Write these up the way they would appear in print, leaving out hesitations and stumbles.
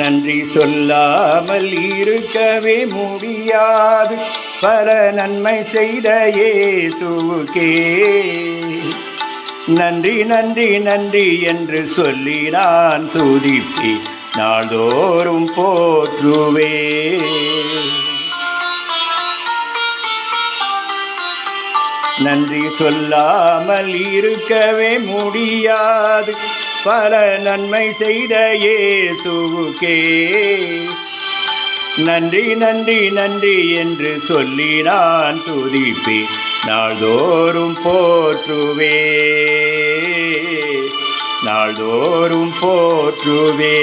நன்றி சொல்லாமல் இருக்கவே முடியாது. பல நன்மை செய்த இயேசுவுக்கே நன்றி நன்றி நன்றி என்று சொல்லி நான் துதிப்பேன், நாள்தோறும் போற்றுவே. நன்றி சொல்லாமல் இருக்கவே முடியாது. பல நன்மை செய்த இயேசுவுக்கே நன்றி நன்றி நன்றி என்று சொல்லி நான் துதிப்பேன், நாள்தோறும் போற்றுவே, நாள்தோறும் போற்றுவே.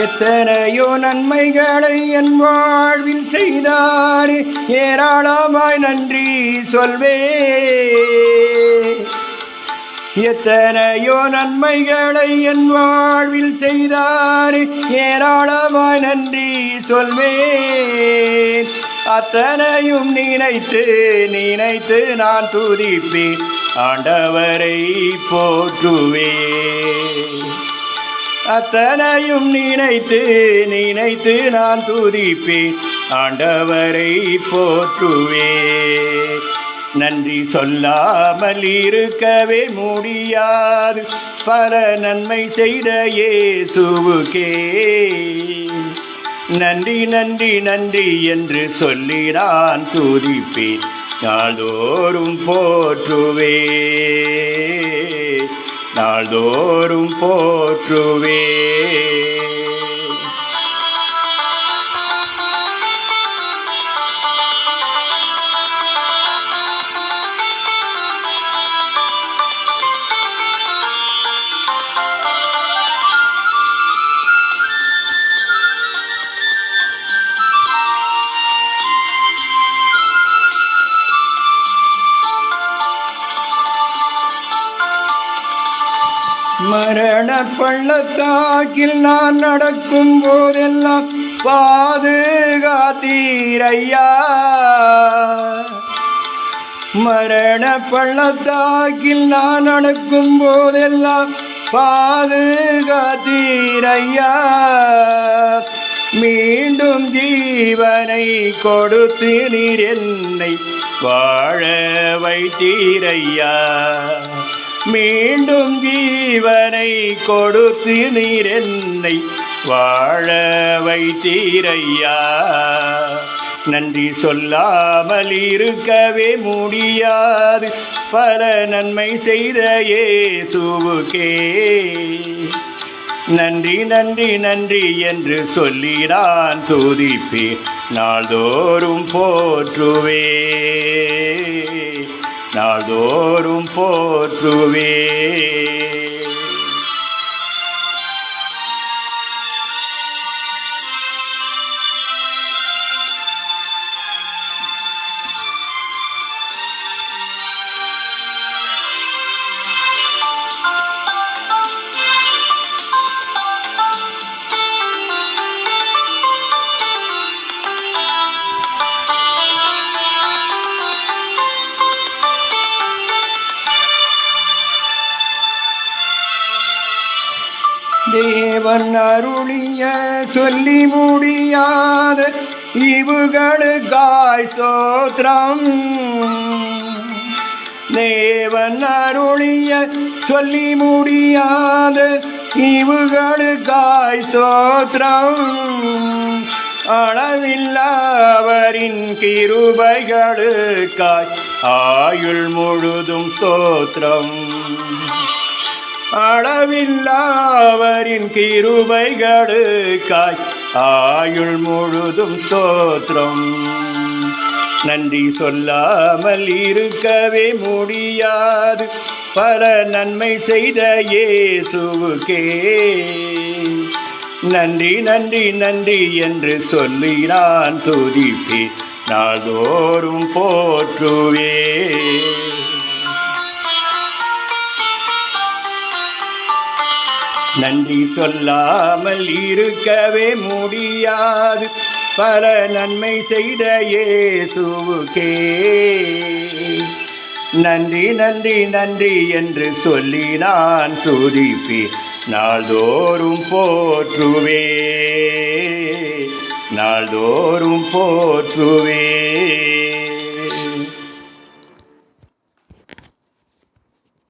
எத்தனையோ நன்மைகளை என் வாழ்வில் செய்தாரே, ஏராளமாய் நன்றி சொல்வே. எத்தனையோ நன்மைகளை என் வாழ்வில் செய்தாரே, ஏராளமாய் நன்றி சொல்வேன். அத்தனையும் நினைத்து நினைத்து நான் துதிப்பேன், ஆண்டவரை போற்றுவேன். அத்தனையும் நினைத்து நினைத்து நான் துதிப்பேன், ஆண்டவரை போற்றுவேன். நன்றி சொல்லாமல் இருக்கவே முடியாது. பல நன்மை செய்த இயேசுவுக்கே நன்றி நன்றி நன்றி என்று சொல்லி நான் துதிப்பேன், நாள்தோறும் போற்றுவேன், நாள்தோறும் போற்றுவே. மரண பள்ளத்தாக்கில் நான் நடக்கும் போதெல்லாம் பாதுகாத்தீரையா. மரண பள்ளத்தாக்கில் நான் நடக்கும் போதெல்லாம் பாதுகாத்தீரையா. மீண்டும் ஜீவனை கொடுத்து நீர் என்னை வாழ வைத்தீரையா. மீண்டும் ஜீவனை கொடுத்து நீர் என்னை வாழ வைத்தீரையா. நன்றி சொல்லாமல் இருக்கவே முடியாது. பல நன்மை செய்த இயேசுவுக்கே நன்றி நன்றி நன்றி என்று சொல்லி நான் துதிப்பேன், நாள்தோறும் போற்றுவே, நாள்தோறும் போற்றுவே. தேவன் அருளிய சொல்லி முடியாத ஈவுகளுக்காய் ஸ்தோத்திரம். தேவன் அருளிய சொல்லி முடியாத ஈவுகளுக்காய் ஸ்தோத்திரம். அளவில்லாவரின் கிருபைகளுக்காய் ஆயுள் முழுதும் ஸ்தோத்திரம். அளவில்லாவரின் கிருபைகளுக்காய் ஆயுள் முழுதும் ஸ்தோத்திரம். நன்றி சொல்லாமல் இருக்கவே முடியாது. பல நன்மை செய்த இயேசுவுக்கே நன்றி நன்றி நன்றி என்று சொல்லி நான் துதிப்பேன், நாள்தோறும் போற்றுவே. நன்றி சொல்லாமல் இருக்கவே முடியாது, பல நன்மை செய்த இயேசுவுக்கே நன்றி நன்றி நன்றி என்று சொல்லி நான் துதிப்பேன், நாள்தோறும் போற்றுவே, நாள்தோறும் போற்றுவே.